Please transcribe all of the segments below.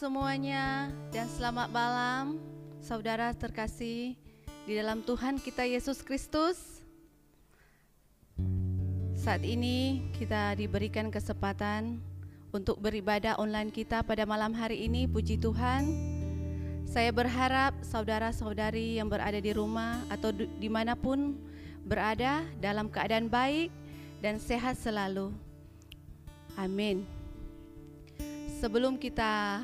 semuanya dan selamat malam saudara terkasih di dalam Tuhan kita Yesus Kristus. Saat ini kita diberikan kesempatan untuk beribadah online kita pada malam hari ini. Puji Tuhan. Saya berharap saudara-saudari yang berada di rumah atau dimanapun berada dalam keadaan baik dan sehat selalu. Amin. Sebelum kita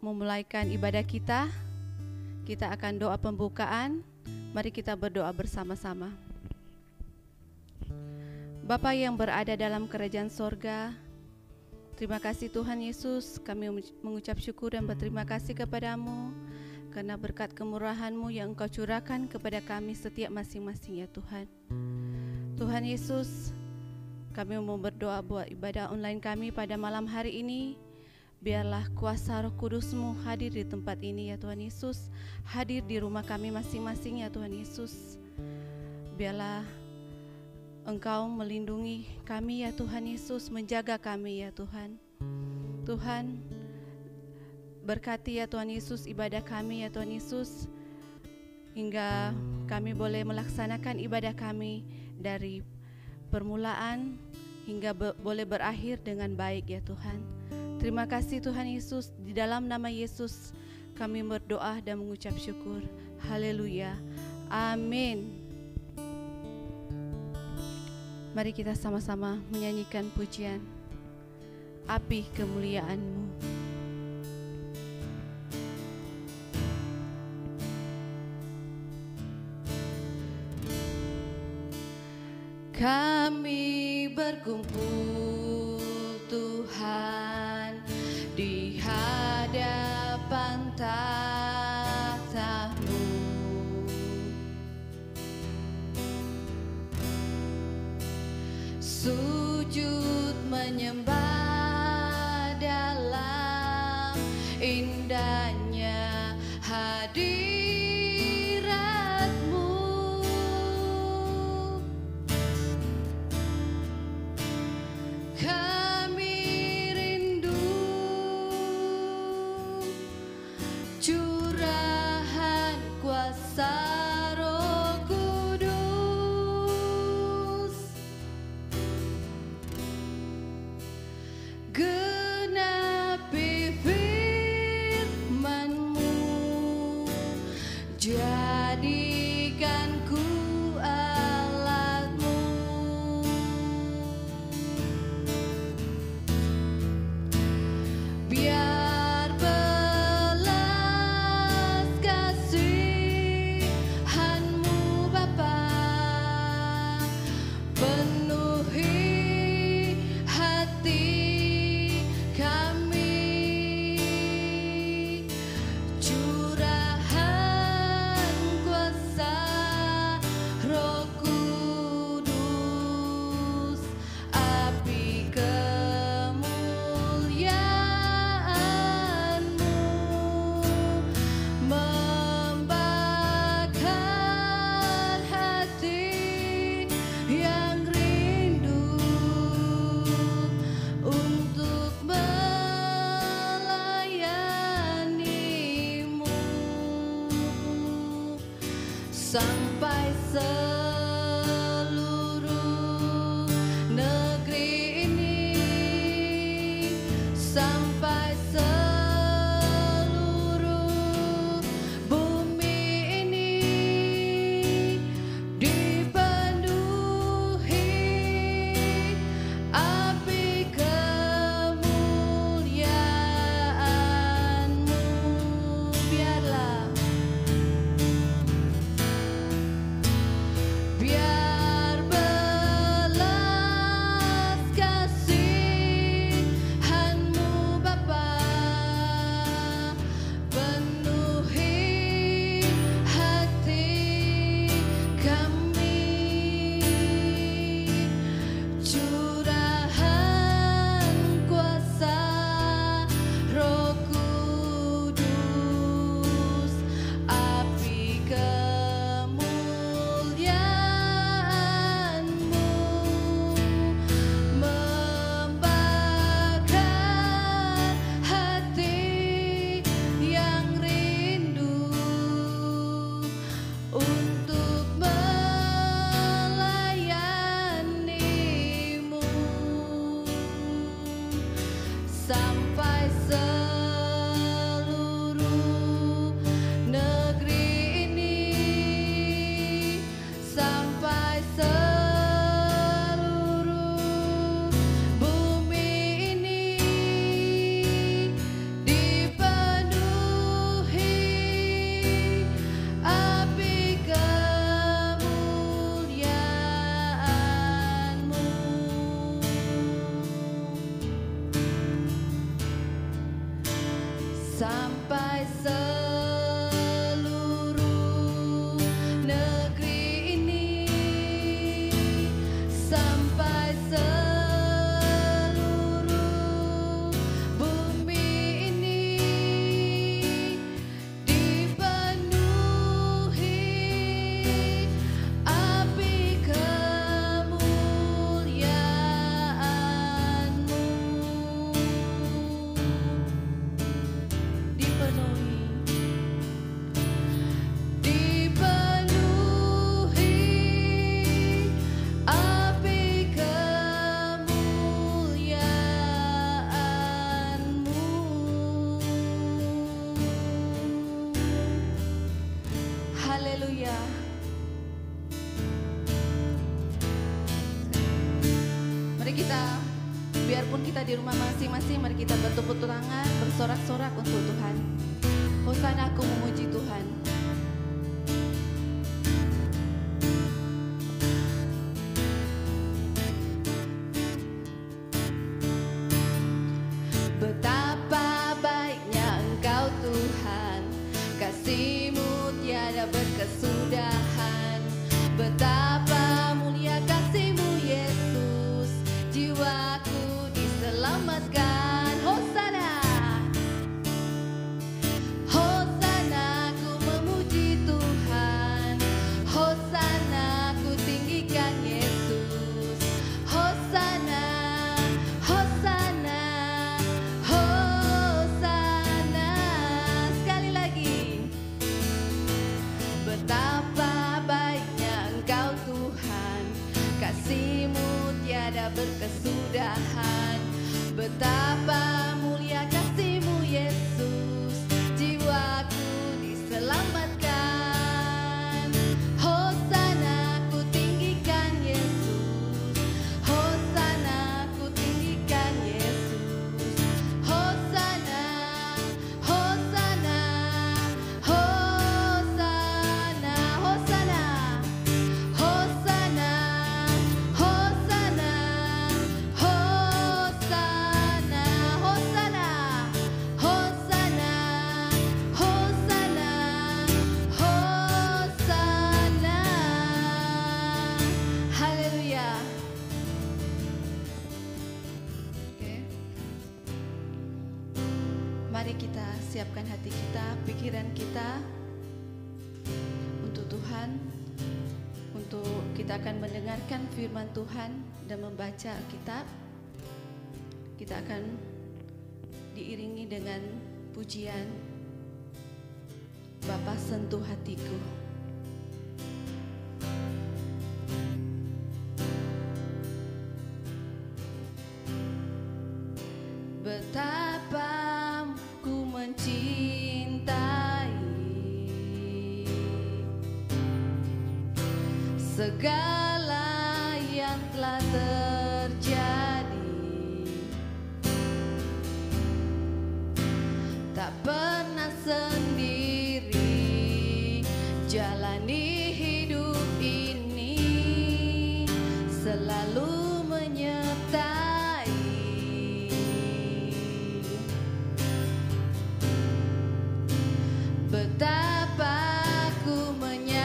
memulaikan ibadah kita akan doa pembukaan. Mari kita berdoa bersama-sama. Bapa yang berada dalam kerajaan sorga, terima kasih Tuhan Yesus, kami mengucap syukur dan berterima kasih kepadamu karena berkat kemurahan-Mu yang Engkau curahkan kepada kami setiap masing-masing ya Tuhan. Tuhan Yesus, kami mau berdoa buat ibadah online kami pada malam hari ini. Biarlah kuasa Roh Kudus-Mu hadir di tempat ini ya Tuhan Yesus, hadir di rumah kami masing-masing ya Tuhan Yesus. Biarlah Engkau melindungi kami ya Tuhan Yesus, menjaga kami ya Tuhan. Tuhan, berkati ya Tuhan Yesus ibadah kami ya Tuhan Yesus, hingga kami boleh melaksanakan ibadah kami dari permulaan hingga boleh berakhir dengan baik ya Tuhan. Terima kasih Tuhan Yesus, di dalam nama Yesus kami berdoa dan mengucap syukur. Haleluya. Amin. Mari kita sama-sama menyanyikan pujian Api Kemuliaan-Mu. Kami berkumpul Tuhan di hadapan tahta-Mu, sujud menyembah dalam indahnya hadirat-Mu. Kami rindu curahan kuasa Roh Kudus, genapi firman-Mu, jadikan ku alat-Mu. Biar belas kasihan-Mu Bapa penuhi hati kami, curahan kuasa Roh Kudus, api kemuliaan-Mu membakar hati yang rindu untuk melayani-Mu sampai seluruh negeri ini, sampai seluruh bumi ini dipenuhi api kemuliaan-Mu. Biarlah Haleluya. Mari kita, biarpun kita di rumah masing-masing, mari kita bertepuk tangan, bersorak-sorak untuk Tuhan. Hosana, aku memuji Tuhan. Betapa baiknya Engkau Tuhan, kasih-Mu tiada berkesudahan. Betapa mulia kasih-Mu Yesus, jiwaku diselamatkan. Hosana, Hosana, ku memuji Tuhan. Hosana, ku tinggikan Yesus. Hosana, Hosana, Hosana. Sekali lagi. Betapa baiknya Engkau Tuhan, kasih-Mu tiada berkesudahan. Betapa mulia kasih-Mu Yesus, jiwaku diselamatkan. Hosana, ku tinggikan Yesus. Hosana, ku tinggikan Yesus. Hosana, Hosana, Hosana, Hosana, Hosana, Hosana, Hosana, Hosana, Hosana, Hosana, Hosana. Haleluya. Oke. Mari kita siapkan hati kita, pikiran kita untuk Tuhan. Untuk kita akan mendengarkan firman Tuhan dan membaca Alkitab. Kita akan diiringi dengan pujian Bapa sentuh hatiku. Betapa ku mencintai segala yang telah terjadi, tak pernah sendiri jalani hidup ini, selalu menyertai. Betapa ku menyadari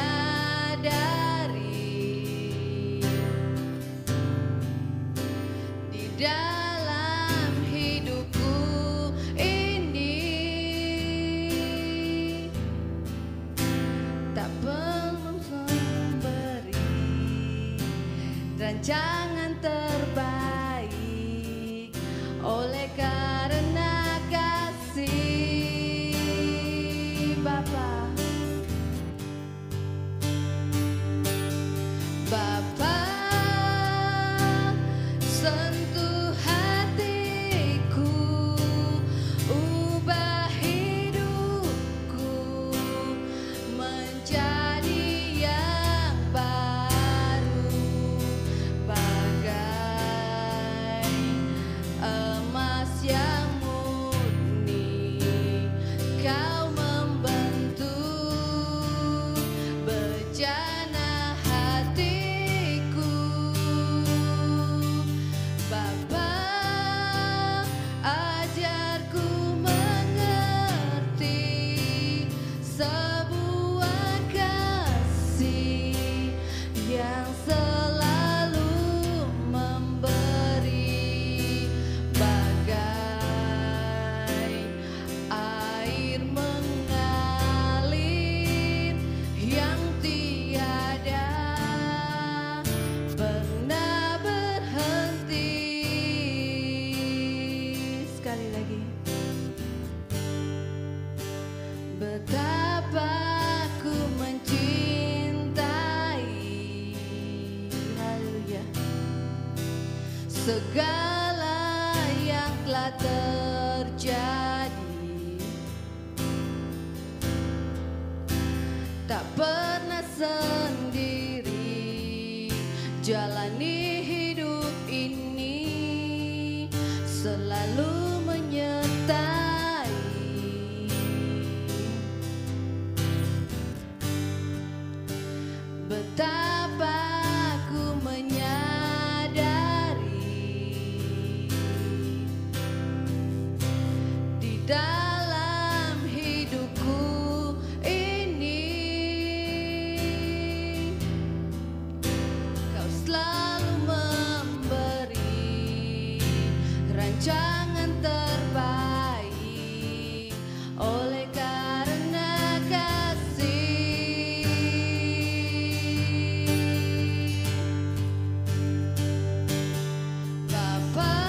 di dalam hidupku ini tak perlu memberi rancangan terbaik oleh karena kasih Bapa. Bapa, sentuh hatiku, ubah hidupku menjadi yang baru, bagai emas yang murni. Kau membentuk bejana hatiku. Bapa, ajarku mengerti sebuah kasih yang selalu memberi, bagai air mengalir yang tiada pernah berhenti. Sekali lagi. Betapa ku mencintai, haleluya, segala yang telah terjadi, tak pernah jalani hidup ini selalu menyertai. Betapa ku menyadari di dalam hidupku ini Kau selalu memberi rancangan terbaik oleh karena kasih. Bapa,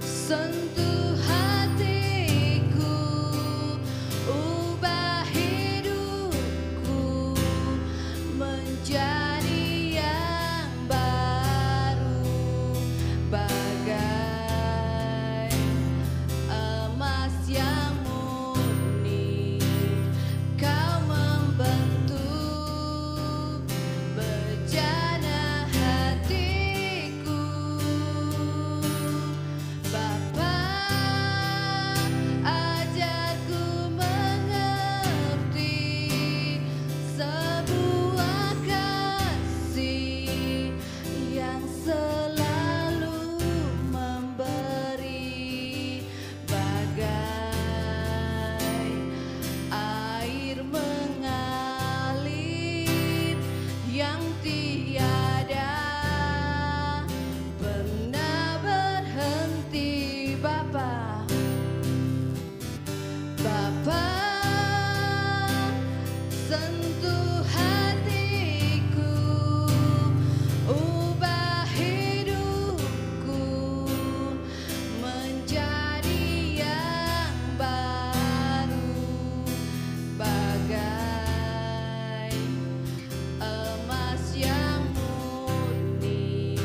sentuh hatiku, ubah hidupku menjadi yang baru, bagai emas yang murni. Kau membentuk bejana hatiku. Bapa, ajarku mengerti sebuah kasih yang selalu memberi, bagai air mengalir yang tiada pernah berhenti. Bapa, Bapa, sentuh hatiku, ubah hidupku menjadi yang baru, bagai emas yang murni.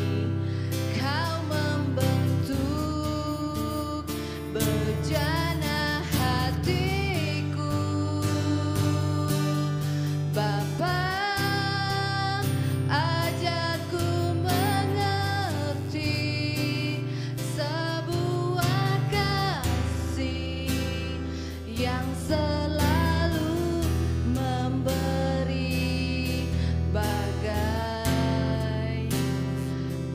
Kau membentuk bejana hatiku. Bapa, ajarku mengerti sebuah kasih yang selalu memberi, bagai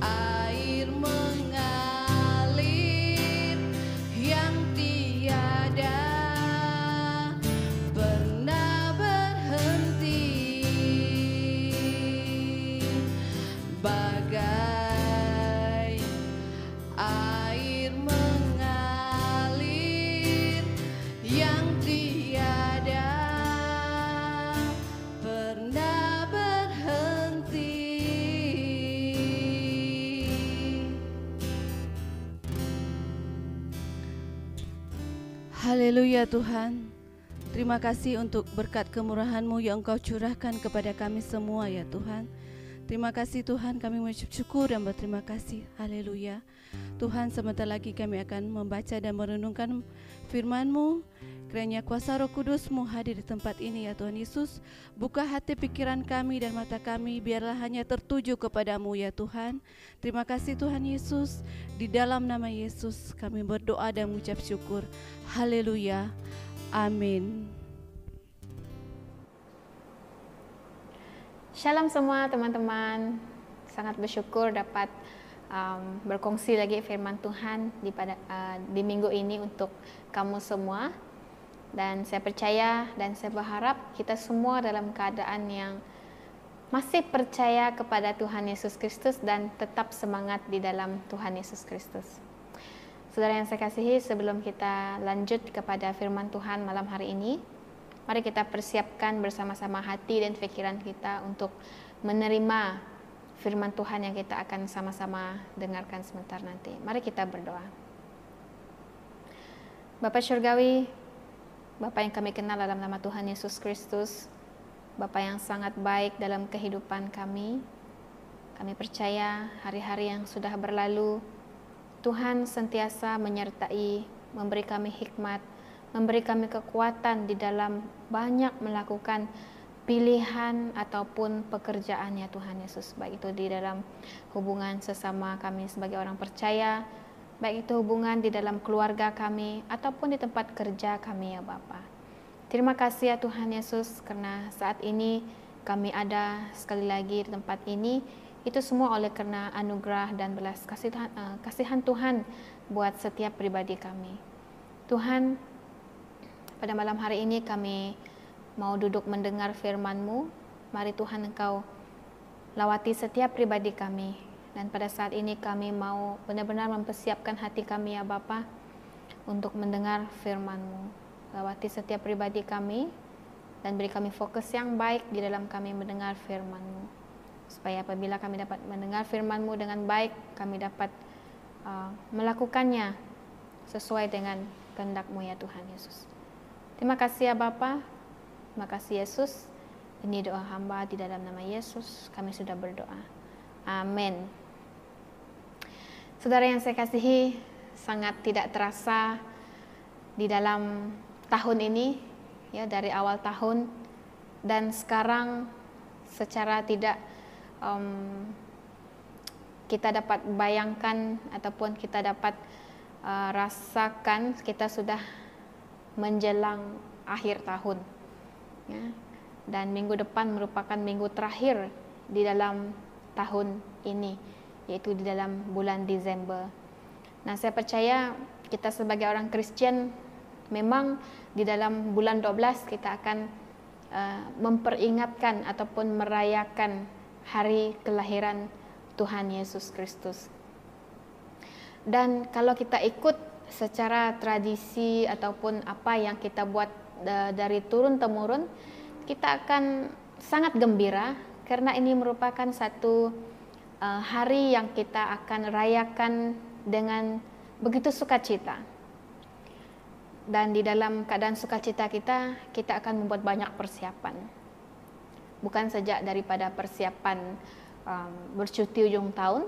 air mengalir yang tiada pernah berhenti, bagai air mengalir yang tiada pernah berhenti. Haleluya Tuhan. Terima kasih untuk berkat kemurahan-Mu yang Engkau curahkan kepada kami semua ya Tuhan. Terima kasih Tuhan, kami mengucap syukur dan berterima kasih. Haleluya. Tuhan, sebentar lagi kami akan membaca dan merenungkan firman-Mu. Kiranya kuasa Roh Kudus-Mu hadir di tempat ini ya Tuhan Yesus. Buka hati pikiran kami dan mata kami, biarlah hanya tertuju kepadamu ya Tuhan. Terima kasih Tuhan Yesus. Di dalam nama Yesus kami berdoa dan mengucap syukur. Haleluya. Amin. Shalom semua teman-teman, sangat bersyukur dapat berkongsi lagi firman Tuhan di minggu ini untuk kamu semua. Dan saya percaya dan saya berharap kita semua dalam keadaan yang masih percaya kepada Tuhan Yesus Kristus dan tetap semangat di dalam Tuhan Yesus Kristus. Saudara yang saya kasihi, sebelum kita lanjut kepada firman Tuhan malam hari ini, mari kita persiapkan bersama-sama hati dan pikiran kita untuk menerima firman Tuhan yang kita akan sama-sama dengarkan sebentar nanti. Mari kita berdoa. Bapa Syurgawi, Bapa yang kami kenal dalam nama Tuhan Yesus Kristus, Bapa yang sangat baik dalam kehidupan kami. Kami percaya hari-hari yang sudah berlalu, Tuhan sentiasa menyertai, memberi kami hikmat, memberi kami kekuatan di dalam banyak melakukan pilihan ataupun pekerjaan ya Tuhan Yesus, baik itu di dalam hubungan sesama kami sebagai orang percaya, baik itu hubungan di dalam keluarga kami ataupun di tempat kerja kami ya Bapa. Terima kasih ya Tuhan Yesus, karena saat ini kami ada sekali lagi di tempat ini, itu semua oleh karena anugerah dan belas kasihan Tuhan buat setiap pribadi kami. Tuhan, pada malam hari ini kami mau duduk mendengar firman-Mu. Mari Tuhan Engkau lawati setiap pribadi kami. Dan pada saat ini kami mau benar-benar mempersiapkan hati kami ya Bapa untuk mendengar firman-Mu. Lawati setiap pribadi kami dan beri kami fokus yang baik di dalam kami mendengar firman-Mu. Supaya apabila kami dapat mendengar firman-Mu dengan baik, kami dapat melakukannya sesuai dengan kehendak-Mu ya Tuhan Yesus. Terima kasih ya Bapa. Terima kasih Yesus. Ini doa hamba di dalam nama Yesus. Kami sudah berdoa. Amin. Saudara yang saya kasihi, sangat tidak terasa di dalam tahun ini, ya dari awal tahun dan sekarang secara tidak kita dapat bayangkan ataupun kita dapat rasakan kita sudah menjelang akhir tahun. Ya, dan minggu depan merupakan minggu terakhir di dalam tahun ini, yaitu di dalam bulan Desember. Nah, saya percaya kita sebagai orang Kristen memang di dalam bulan 12 kita akan memperingatkan ataupun merayakan hari kelahiran Tuhan Yesus Kristus. Dan kalau kita ikut secara tradisi ataupun apa yang kita buat dari turun-temurun, kita akan sangat gembira karena ini merupakan satu hari yang kita akan rayakan dengan begitu sukacita. Dan di dalam keadaan sukacita kita akan membuat banyak persiapan. Bukan saja daripada persiapan bercuti ujung tahun,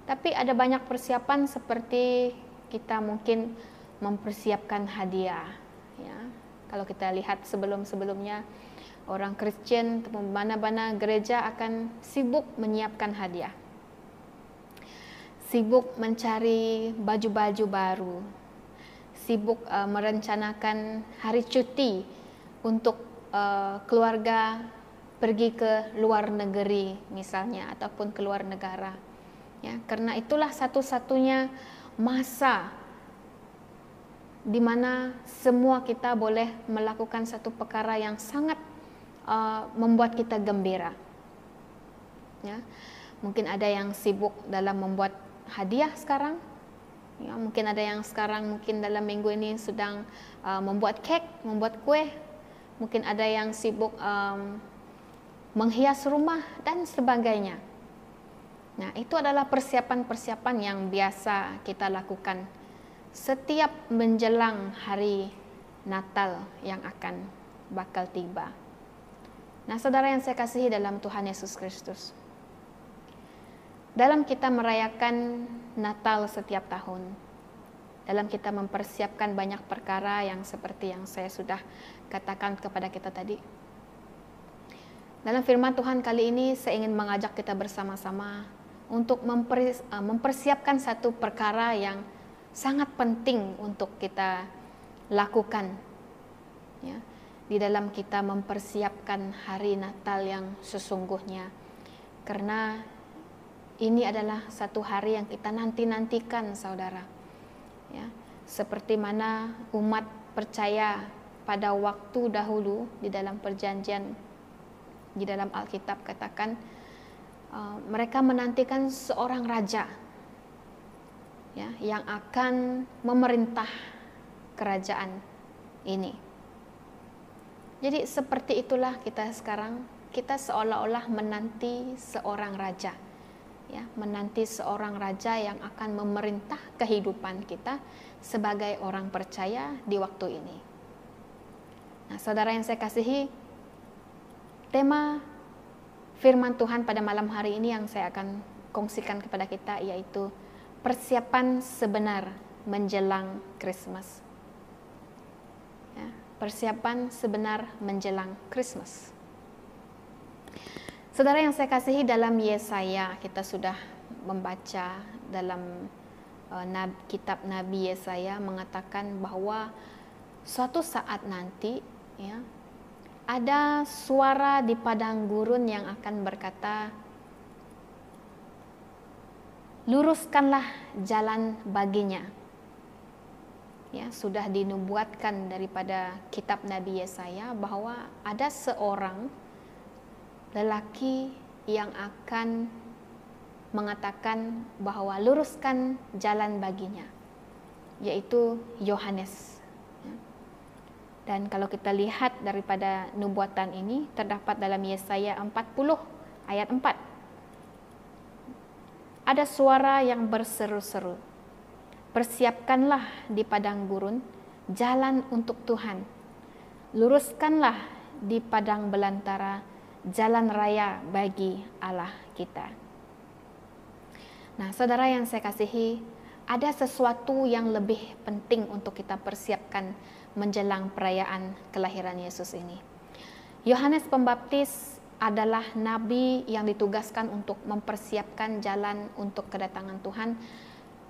tapi ada banyak persiapan seperti kita mungkin mempersiapkan hadiah. Ya, kalau kita lihat sebelum-sebelumnya orang Kristen atau mana-mana gereja akan sibuk menyiapkan hadiah, sibuk mencari baju-baju baru, sibuk merencanakan hari cuti untuk keluarga pergi ke luar negeri misalnya ataupun ke luar negara. Ya, karena itulah satu-satunya masa di mana semua kita boleh melakukan satu perkara yang sangat membuat kita gembira. Ya, mungkin ada yang sibuk dalam membuat hadiah sekarang. Ya, mungkin ada yang sekarang mungkin dalam minggu ini sedang membuat kek, membuat kue. Mungkin ada yang sibuk menghias rumah dan sebagainya. Nah, itu adalah persiapan-persiapan yang biasa kita lakukan setiap menjelang hari Natal yang akan bakal tiba. Nah, saudara yang saya kasihi dalam Tuhan Yesus Kristus, dalam kita merayakan Natal setiap tahun, dalam kita mempersiapkan banyak perkara yang seperti yang saya sudah katakan kepada kita tadi, dalam firman Tuhan kali ini saya ingin mengajak kita bersama-sama untuk mempersiapkan satu perkara yang sangat penting untuk kita lakukan, ya, di dalam kita mempersiapkan hari Natal yang sesungguhnya. Karena ini adalah satu hari yang kita nanti-nantikan, saudara. Ya, seperti mana umat percaya pada waktu dahulu di dalam perjanjian, di dalam Alkitab katakan, mereka menantikan seorang raja, ya, yang akan memerintah kerajaan ini. Jadi seperti itulah kita sekarang, kita seolah-olah menanti seorang raja, ya, menanti seorang raja yang akan memerintah kehidupan kita sebagai orang percaya di waktu ini. Nah, saudara yang saya kasihi, tema firman Tuhan pada malam hari ini yang saya akan kongsikan kepada kita yaitu persiapan sebenar menjelang Christmas. Ya, persiapan sebenar menjelang Christmas. Saudara yang saya kasihi, dalam Yesaya kita sudah membaca dalam kitab Nabi Yesaya mengatakan bahwa suatu saat nanti ya, ada suara di padang gurun yang akan berkata, luruskanlah jalan baginya. Ya, sudah dinubuatkan daripada kitab Nabi Yesaya bahwa ada seorang lelaki yang akan mengatakan bahwa luruskan jalan baginya, yaitu Yohanes. Dan kalau kita lihat daripada nubuatan ini terdapat dalam Yesaya 40 ayat 4. Ada suara yang berseru-seru, persiapkanlah di padang gurun jalan untuk Tuhan, luruskanlah di padang belantara jalan raya bagi Allah kita. Nah, saudara yang saya kasihi, ada sesuatu yang lebih penting untuk kita persiapkan menjelang perayaan kelahiran Yesus ini. Yohanes Pembaptis adalah nabi yang ditugaskan untuk mempersiapkan jalan untuk kedatangan Tuhan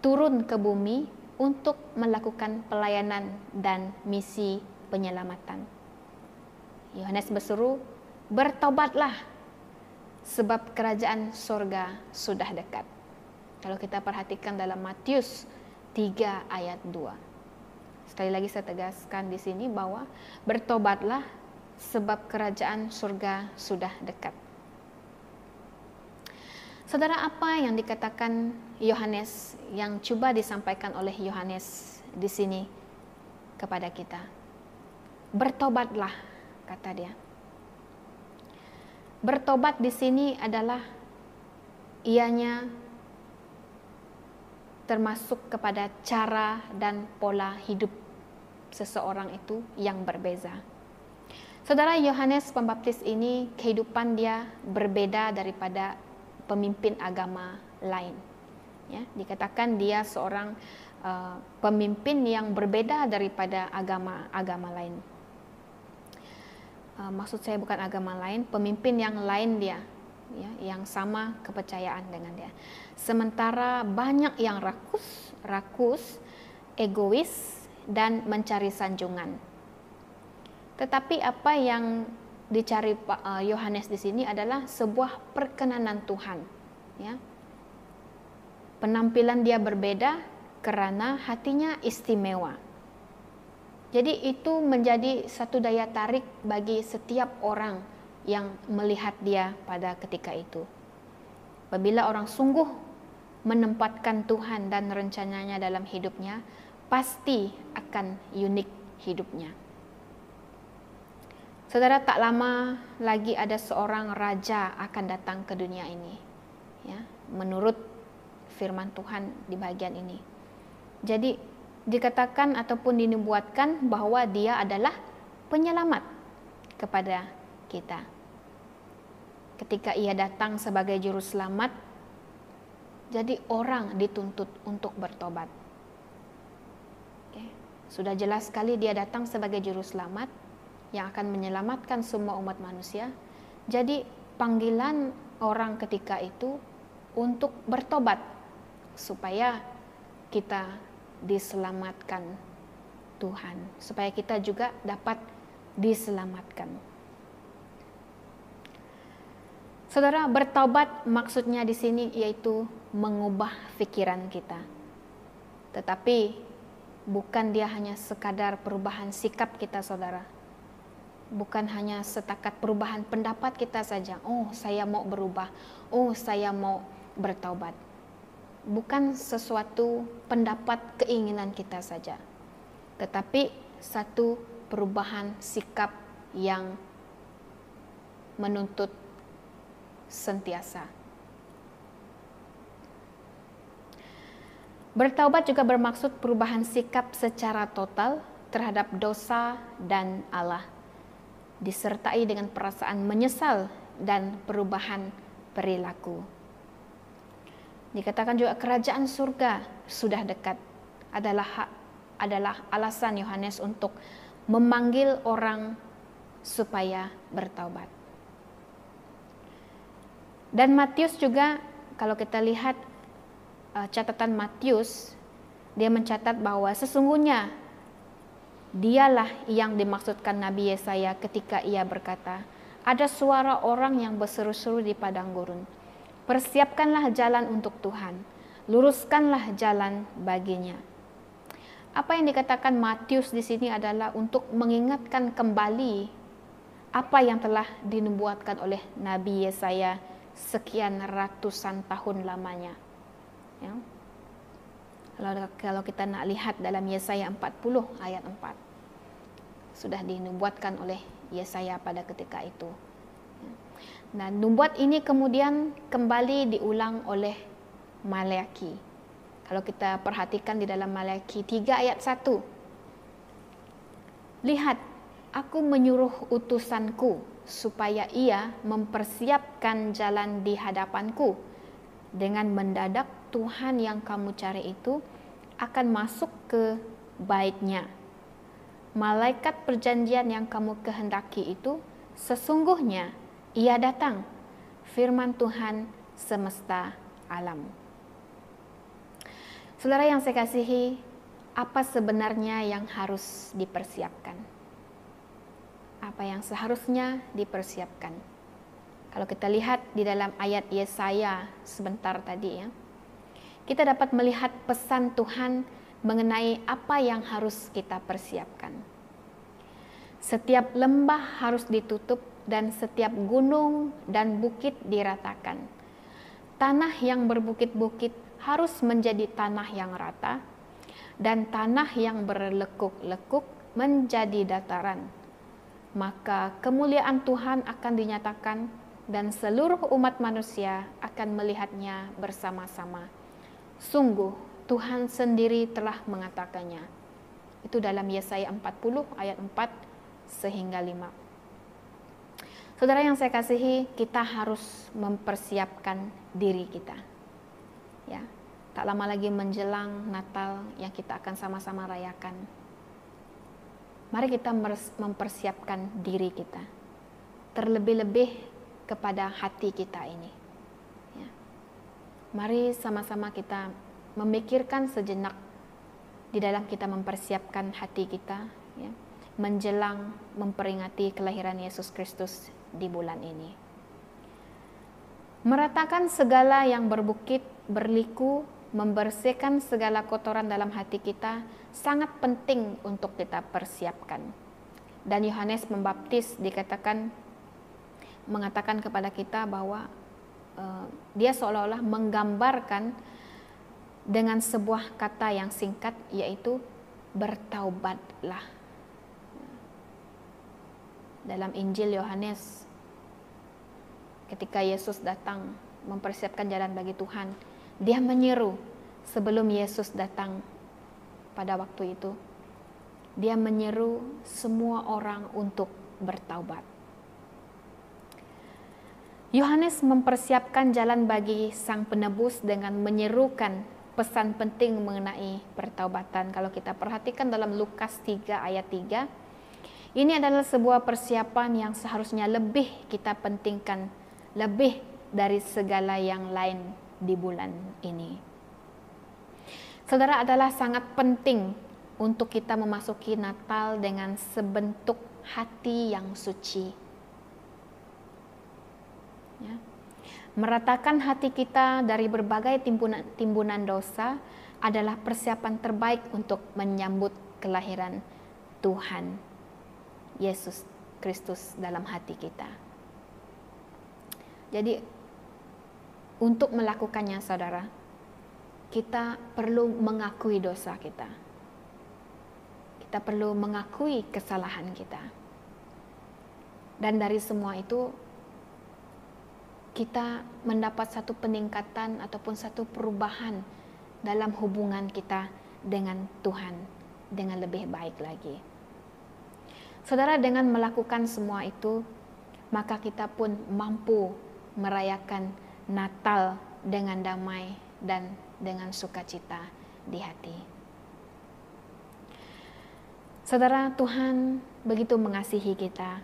turun ke bumi untuk melakukan pelayanan dan misi penyelamatan. Yohanes berseru, bertobatlah sebab kerajaan surga sudah dekat. Kalau kita perhatikan dalam Matius 3 ayat 2. Sekali lagi saya tegaskan di sini bahwa bertobatlah sebab kerajaan surga sudah dekat. Saudara, apa yang dikatakan Yohanes, yang coba disampaikan oleh Yohanes di sini kepada kita? Bertobatlah, kata dia. Bertobat di sini adalah ianya termasuk kepada cara dan pola hidup seseorang itu yang berbeza. Saudara, Yohanes Pembaptis ini kehidupan dia berbeda daripada pemimpin agama lain. Ya, dikatakan dia seorang pemimpin yang berbeda daripada agama lain. Maksud saya bukan agama lain, pemimpin yang lain dia, ya, yang sama kepercayaan dengan dia. Sementara banyak yang rakus, egois, dan mencari sanjungan. Tetapi apa yang dicari Yohanes di sini adalah sebuah perkenanan Tuhan. Ya. Penampilan dia berbeda karena hatinya istimewa. Jadi itu menjadi satu daya tarik bagi setiap orang yang melihat dia pada ketika itu. Apabila orang sungguh menempatkan Tuhan dan rencananya dalam hidupnya, pasti akan unik hidupnya. Saudara, tak lama lagi ada seorang raja akan datang ke dunia ini. Ya, menurut firman Tuhan di bagian ini. Jadi dikatakan ataupun dinubuatkan bahwa dia adalah penyelamat kepada kita. Ketika ia datang sebagai juru selamat, jadi orang dituntut untuk bertobat. Oke. Sudah jelas sekali dia datang sebagai juru selamat yang akan menyelamatkan semua umat manusia. Jadi panggilan orang ketika itu untuk bertobat supaya kita diselamatkan Tuhan, supaya kita juga dapat diselamatkan. Saudara, bertobat maksudnya di sini yaitu mengubah pikiran kita. Tetapi bukan dia hanya sekadar perubahan sikap kita, saudara. Bukan hanya setakat perubahan pendapat kita saja. Oh, saya mau berubah. Oh, saya mau bertobat. Bukan sesuatu pendapat keinginan kita saja. Tetapi satu perubahan sikap yang menuntut sentiasa. Bertaubat juga bermaksud perubahan sikap secara total terhadap dosa dan Allah, disertai dengan perasaan menyesal dan perubahan perilaku. Dikatakan juga kerajaan surga sudah dekat adalah alasan Yohanes untuk memanggil orang supaya bertaubat. Dan Matius juga, kalau kita lihat catatan Matius, dia mencatat bahwa sesungguhnya dialah yang dimaksudkan Nabi Yesaya ketika ia berkata, ada suara orang yang berseru-seru di padang gurun, persiapkanlah jalan untuk Tuhan, luruskanlah jalan baginya. Apa yang dikatakan Matius di sini adalah untuk mengingatkan kembali apa yang telah dinubuatkan oleh Nabi Yesaya sekian ratusan tahun lamanya. Ya. Kalau kita nak lihat dalam Yesaya 40 ayat 4, sudah dinubuatkan oleh Yesaya pada ketika itu. Nah, nubuat ini kemudian kembali diulang oleh Maleaki. Kalau kita perhatikan di dalam Maleaki 3 ayat 1. Lihat, aku menyuruh utusanku supaya ia mempersiapkan jalan di hadapanku. Dengan mendadak Tuhan yang kamu cari itu akan masuk ke baitnya. Malaikat perjanjian yang kamu kehendaki itu sesungguhnya ia datang, firman Tuhan semesta alam. Saudara yang saya kasihi, apa sebenarnya yang harus dipersiapkan? Apa yang seharusnya dipersiapkan? Kalau kita lihat di dalam ayat Yesaya sebentar tadi ya, kita dapat melihat pesan Tuhan mengenai apa yang harus kita persiapkan. Setiap lembah harus ditutup dan setiap gunung dan bukit diratakan. Tanah yang berbukit-bukit harus menjadi tanah yang rata dan tanah yang berlekuk-lekuk menjadi dataran. Maka kemuliaan Tuhan akan dinyatakan dan seluruh umat manusia akan melihatnya bersama-sama. Sungguh Tuhan sendiri telah mengatakannya. Itu dalam Yesaya 40 ayat 4 sehingga 5. Saudara yang saya kasihi, kita harus mempersiapkan diri kita. Ya, tak lama lagi menjelang Natal yang kita akan sama-sama rayakan. Mari kita mempersiapkan diri kita, terlebih-lebih kepada hati kita ini. Ya. Mari sama-sama kita memikirkan sejenak di dalam kita mempersiapkan hati kita, ya, menjelang memperingati kelahiran Yesus Kristus di bulan ini. Meratakan segala yang berbukit, berliku, membersihkan segala kotoran dalam hati kita sangat penting untuk kita persiapkan. Dan Yohanes Pembaptis mengatakan kepada kita bahwa dia seolah-olah menggambarkan dengan sebuah kata yang singkat, yaitu bertaubatlah. Dalam Injil Yohanes, ketika Yesus datang mempersiapkan jalan bagi Tuhan, dia menyeru sebelum Yesus datang pada waktu itu. Dia menyeru semua orang untuk bertaubat. Yohanes mempersiapkan jalan bagi Sang Penebus dengan menyerukan pesan penting mengenai pertaubatan. Kalau kita perhatikan dalam Lukas 3 ayat 3, ini adalah sebuah persiapan yang seharusnya lebih kita pentingkan, lebih dari segala yang lain di bulan ini. Saudara, adalah sangat penting untuk kita memasuki Natal dengan sebentuk hati yang suci. Ya. Meratakan hati kita dari berbagai timbunan dosa adalah persiapan terbaik untuk menyambut kelahiran Tuhan Yesus Kristus dalam hati kita. Jadi untuk melakukannya, saudara, kita perlu mengakui dosa kita. Kita perlu mengakui kesalahan kita. Dan dari semua itu, kita mendapat satu peningkatan ataupun satu perubahan dalam hubungan kita dengan Tuhan dengan lebih baik lagi. Saudara, dengan melakukan semua itu, maka kita pun mampu merayakan Natal dengan damai dan dengan sukacita di hati. Saudara, Tuhan begitu mengasihi kita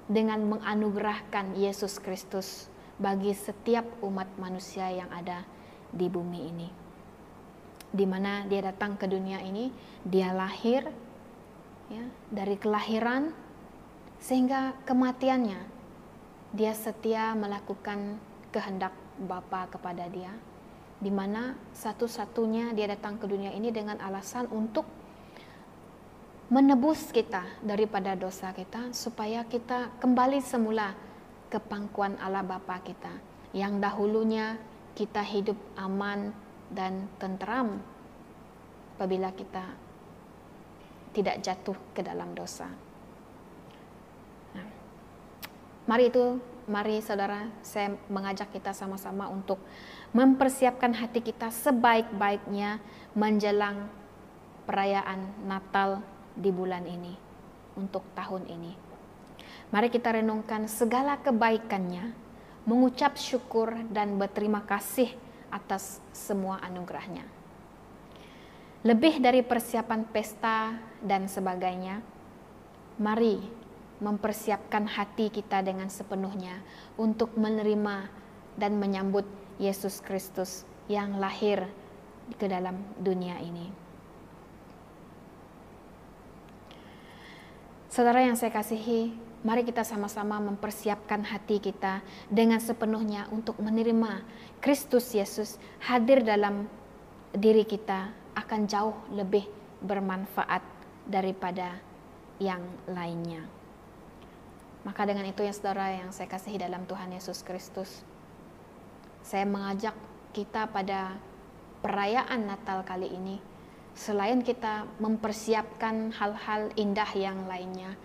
dengan menganugerahkan Yesus Kristus bagi setiap umat manusia yang ada di bumi ini. Di mana dia datang ke dunia ini, dia lahir ya, dari kelahiran sehingga kematiannya. Dia setia melakukan kehendak Bapa kepada dia, di mana satu-satunya dia datang ke dunia ini dengan alasan untuk menebus kita daripada dosa kita, supaya kita kembali semula ke pangkuan Allah Bapa kita, yang dahulunya kita hidup aman dan tentram apabila kita tidak jatuh ke dalam dosa. Nah, mari saudara, saya mengajak kita sama-sama untuk mempersiapkan hati kita sebaik-baiknya menjelang perayaan Natal di bulan ini, untuk tahun ini. Mari kita renungkan segala kebaikannya, mengucap syukur dan berterima kasih atas semua anugerahnya. Lebih dari persiapan pesta dan sebagainya, mari mempersiapkan hati kita dengan sepenuhnya untuk menerima dan menyambut Yesus Kristus yang lahir ke dalam dunia ini. Saudara yang saya kasihi, mari kita sama-sama mempersiapkan hati kita dengan sepenuhnya untuk menerima Kristus Yesus hadir dalam diri kita, akan jauh lebih bermanfaat daripada yang lainnya. Maka dengan itu ya saudara yang saya kasihi dalam Tuhan Yesus Kristus, saya mengajak kita pada perayaan Natal kali ini, selain kita mempersiapkan hal-hal indah yang lainnya,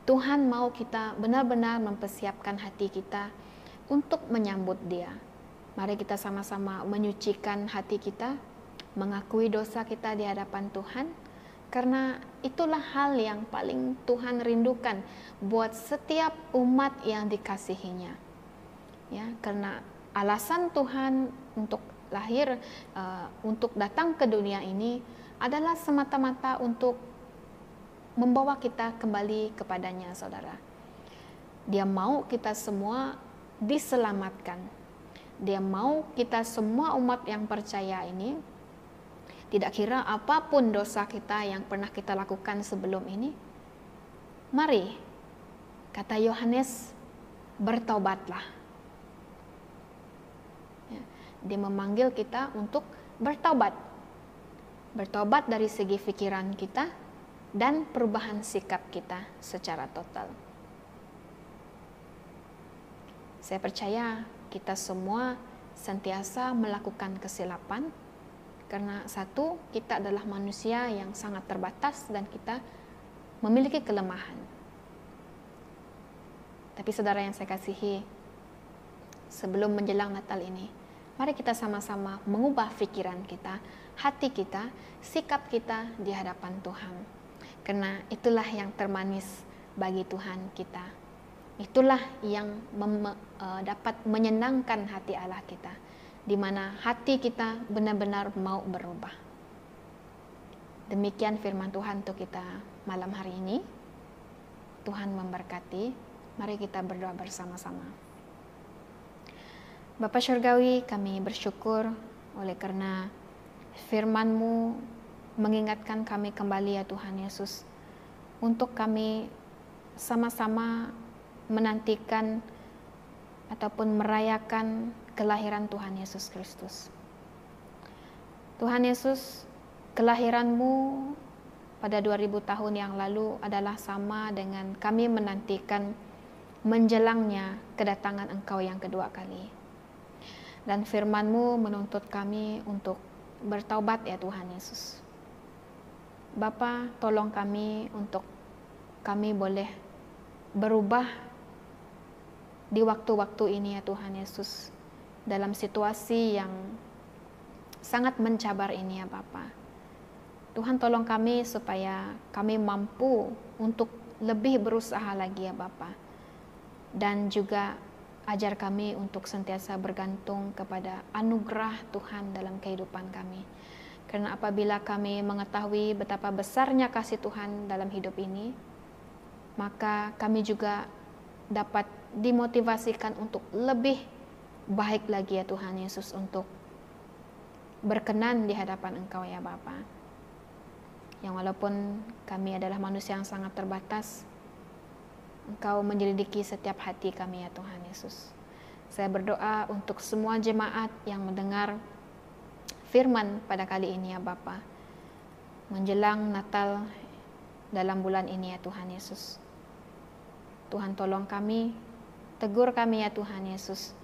Tuhan mau kita benar-benar mempersiapkan hati kita untuk menyambut Dia. Mari kita sama-sama menyucikan hati kita, mengakui dosa kita di hadapan Tuhan, karena itulah hal yang paling Tuhan rindukan buat setiap umat yang dikasihinya. Ya, karena alasan Tuhan untuk lahir, untuk datang ke dunia ini adalah semata-mata untuk membawa kita kembali kepadanya, saudara. Dia mau kita semua diselamatkan. Dia mau kita semua umat yang percaya ini, tidak kira apapun dosa kita yang pernah kita lakukan sebelum ini, mari, kata Yohanes, bertobatlah. Dia memanggil kita untuk bertobat. Bertobat dari segi pikiran kita dan perubahan sikap kita secara total. Saya percaya kita semua sentiasa melakukan kesilapan, karena satu, kita adalah manusia yang sangat terbatas dan kita memiliki kelemahan. Tapi saudara yang saya kasihi, sebelum menjelang Natal ini, mari kita sama-sama mengubah pikiran kita, hati kita, sikap kita di hadapan Tuhan. Karena itulah yang termanis bagi Tuhan kita. Itulah yang dapat menyenangkan hati Allah kita, di mana hati kita benar-benar mau berubah. Demikian firman Tuhan untuk kita malam hari ini. Tuhan memberkati. Mari kita berdoa bersama-sama. Bapa Syurgawi, kami bersyukur oleh karena firman-Mu mengingatkan kami kembali ya Tuhan Yesus, untuk kami sama-sama menantikan ataupun merayakan kelahiran Tuhan Yesus Kristus. Tuhan Yesus, kelahiran-Mu pada 2000 tahun yang lalu adalah sama dengan kami menantikan menjelangnya kedatangan Engkau yang kedua kali. Dan firman-Mu menuntut kami untuk bertaubat ya Tuhan Yesus. Bapa, tolong kami untuk kami boleh berubah di waktu-waktu ini ya Tuhan Yesus, dalam situasi yang sangat mencabar ini ya Bapa. Tuhan tolong kami supaya kami mampu untuk lebih berusaha lagi ya Bapa. Dan juga ajar kami untuk sentiasa bergantung kepada anugerah Tuhan dalam kehidupan kami. Karena apabila kami mengetahui betapa besarnya kasih Tuhan dalam hidup ini, maka kami juga dapat dimotivasikan untuk lebih baik lagi ya Tuhan Yesus, untuk berkenan di hadapan Engkau ya Bapa. Yang walaupun kami adalah manusia yang sangat terbatas, Engkau menyelidiki setiap hati kami ya Tuhan Yesus. Saya berdoa untuk semua jemaat yang mendengar firman pada kali ini ya Bapa, menjelang Natal dalam bulan ini ya Tuhan Yesus. Tuhan tolong kami, tegur kami ya Tuhan Yesus,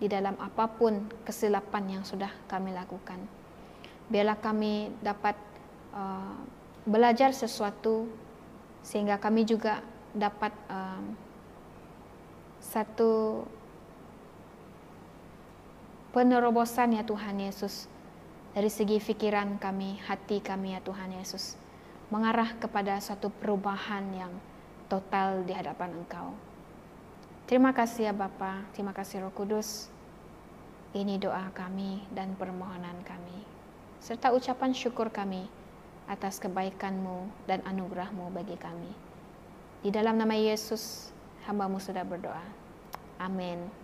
di dalam apapun kesilapan yang sudah kami lakukan. Biarlah kami dapat belajar sesuatu, sehingga kami juga dapat satu penerobosan ya Tuhan Yesus, dari segi pikiran kami, hati kami ya Tuhan Yesus, mengarah kepada suatu perubahan yang total di hadapan Engkau. Terima kasih ya Bapa, terima kasih Roh Kudus. Ini doa kami dan permohonan kami, serta ucapan syukur kami atas kebaikan-Mu dan anugerah-Mu bagi kami. Di dalam nama Yesus, hamba-Mu sudah berdoa. Amin.